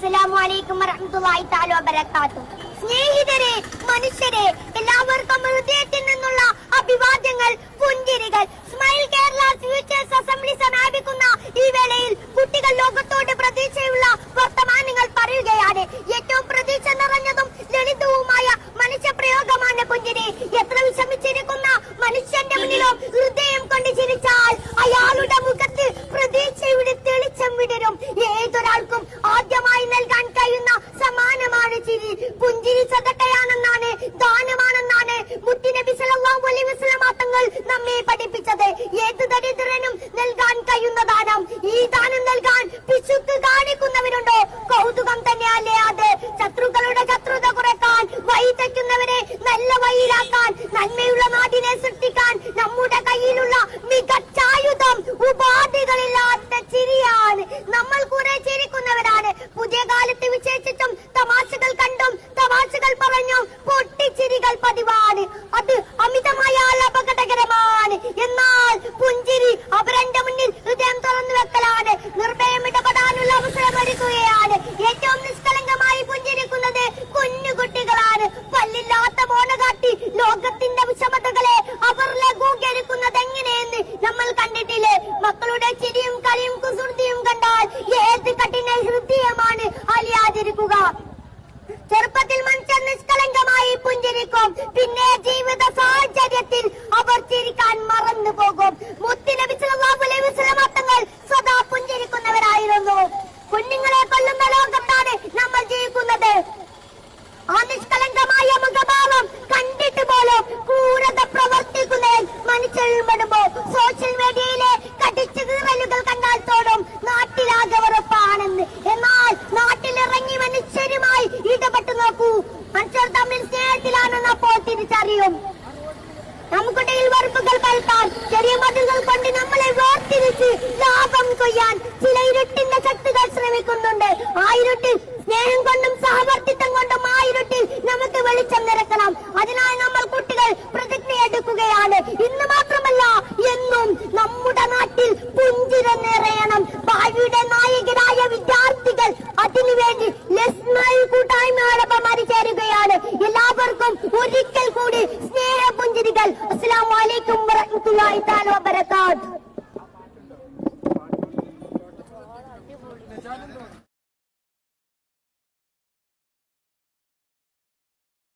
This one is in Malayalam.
അസ്സലാമു അലൈക്കും വറഹ്മത്തുള്ളാഹി തആല വബറകാതുഹു. സ്നേഹിതരെ, മനുഷ്യരെ, എല്ലാവർക്കും ഹൃദയത്തിൽ നിന്നുള്ള അഭിവാദ്യങ്ങൾ, പുഞ്ചിരികൾ. സ്മൈൽ കേരള ഫ്യൂച്ചേഴ്സ് അസംബ്ലി സമാപിക്കുന്ന ഈ വേളയിൽ കുട്ടികൾ ലോകത്തോട് പ്രതീക്ഷയുള്ള വർത്തമാനങ്ങൾ പറയുകയാണ്. ഏറ്റവും പ്രതീക്ഷ നിറഞ്ഞതും ലളിതവുമായ മനുഷ്യപ്രയോഗമാണ് പുഞ്ചിരി. എത്ര വിഷമിച്ചിരിക്കുന്ന മനുഷ്യന്റെ മുന്നിലും ഹൃദയം കൊണ്ട് ചിരിച്ചാൽ അയാളുടെ മുഖത്ത് പ്രതീക്ഷയുടെ തെളിച്ചം വിടരും. ഏതൊരാൾക്കും ആദ്യമായി നൽകാൻ കഴിയുന്ന സമ്മാനമാണ് ചിരി. പുഞ്ചിരി സദഖയാണെന്നാണ്, ദാനമാണെന്നാണ് മുത്തുനബി സല്ലല്ലാഹു അലൈഹി വസല്ലം തങ്ങൾ നമ്മെ പഠിപ്പിച്ചത്. ഏത് ദരിദ്രനും നൽകാൻ കഴിയുന്ന ദാനം. ഈ ദാനം നൽകാൻ പിശുക്ക് കാണിക്കുന്നവരുണ്ടോ? കൗതുകം തന്നെയല്ലേ അത്. ശത്രുക്കളുടെ ശത്രുത കുറയ്ക്കാൻ, വഴി തെറ്റുന്നവരെ നല്ല വഴിയിലാക്കാൻ, നന്മയുള്ള നാടിനെ സൃഷ്ടിക്കാൻ നമ്മുടെ കയ്യിലുള്ള മികച്ചായുധം ഉപാധികളില്ലാത്ത ചിരിയാണ്. നമ്മൾ കുറെ ചിരിക്കുന്നവരാണ്. പുതിയ കാലത്ത് വിശേഷിച്ചും തമാശകൾ കണ്ടും തമാശകൾ പറഞ്ഞും പൊട്ടിച്ചിരികൾ പതിവാണ്. അത് അമിതമായാൽ അപകടകരമാണ്. എന്നാൽ പുഞ്ചിരി അവരന്റെ മുന്നിൽ ഹൃദയം തുറന്നു വെക്കലാണ്. നിർഭയം ഇടപെടാനുള്ള അവസരം ഒരുക്കുകയാണ്. ഏറ്റവും നിഷ്കളങ്കമായി പുഞ്ചിരിക്കുന്നത് കുഞ്ഞുകുട്ടികളാണ്. പല്ലില്ലാത്ത മോണ കാട്ടി ലോകത്തിന്റെ വിഷമതകളെ അവർ ലഘൂകരിക്കുന്നത് എങ്ങനെയെന്ന് നമ്മൾ കണ്ടിട്ടില്ലേ? മക്കളുടെ ചിരിയും കളിയും കുസൃതിയും കണ്ടാൽ ഏത് കഠിന ഹൃദയമാണ് അലിയാതിരിക്കുക. ചെറുപ്പത്തിൽ മനുഷ്യർ നിഷ്കളങ്കമായി പുഞ്ചിരിക്കും. പിന്നെ ജീവിത സാഹചര്യത്തിൽ അവർ ചിരിക്കാൻ മറന്നു പോകും. മുത്തുനബി സല്ലല്ലാഹു അലൈഹി വസല്ലം തങ്ങൾ സദാ പുഞ്ചിരിക്കുന്നവരായിരുന്നു. കുഞ്ഞുങ്ങളെ കൊല്ലുന്ന ലോകത്താണ് നമ്മൾ ജീവിക്കുന്നത്. ആ നിഷ്കളങ്കമായ മുഖഭാവം കണ്ടിട്ട് പോലും ക്രൂരത പ്രവർത്തിക്കുന്നതിൽ മനുഷ്യർ ഉൾപ്പെടുമ്പോൾ സോഷ്യൽ മീഡിയയിലെ കടിച്ചു കീറലുകൾ കണ്ടാൽ തോന്നും നാട്ടിലാകെ ഉറപ്പാണെന്ന്. എന്നാൽ നാട്ടിലിറങ്ങി മനുഷ്യരുമായി ഇടപെട്ട് നോക്കൂ. മനുഷ്യർ തമ്മിൽ സ്നേഹത്തിലാണെന്ന് അപ്പോൾ തിരിച്ചറിയും. നമുക്കിടയിൽ വെറുപ്പുകൾ പരത്താൻ, ചെറിയ മതിലുകൾ കൊണ്ട് നമ്മളെ വേർതിരിച്ച് ലാഭം കൊയ്യാൻ ചില ഇരുട്ടിന്റെ ശക്തികൾ ശ്രമിക്കുന്നുണ്ട്. ആ ഇരുട്ടിൽ സ്നേഹം കൊണ്ടും സഹവർത്തിത്വം കൊണ്ടും ആ ഇരുട്ടിൽ നമുക്ക് വെളിച്ചം നിറക്കണം. അതിനായി നമ്മൾ കുട്ടികൾ പ്രതിജ്ഞയെടുക്കുകയാണ്. ഇന്ന് മാത്രമല്ല എന്നും നമ്മുടെ നാട്ടിൽ പുഞ്ചിരി നിറയണം. ഭാവിയുടെ നായകരായ വിദ്യാർത്ഥികൾ അതിനുവേണ്ടി ലെസ്മൈൽ കൂട്ടായ്മയോടൊപ്പം അണിചേരുകയാണ്. എല്ലാവർക്കും ഒരിക്കൽ കൂടി സ്നേഹ പുഞ്ചിരികൾ. അസ്സലാമു അലൈക്കും വറഹ്മത്തുള്ളാഹി തആല വബറകാതുഹു.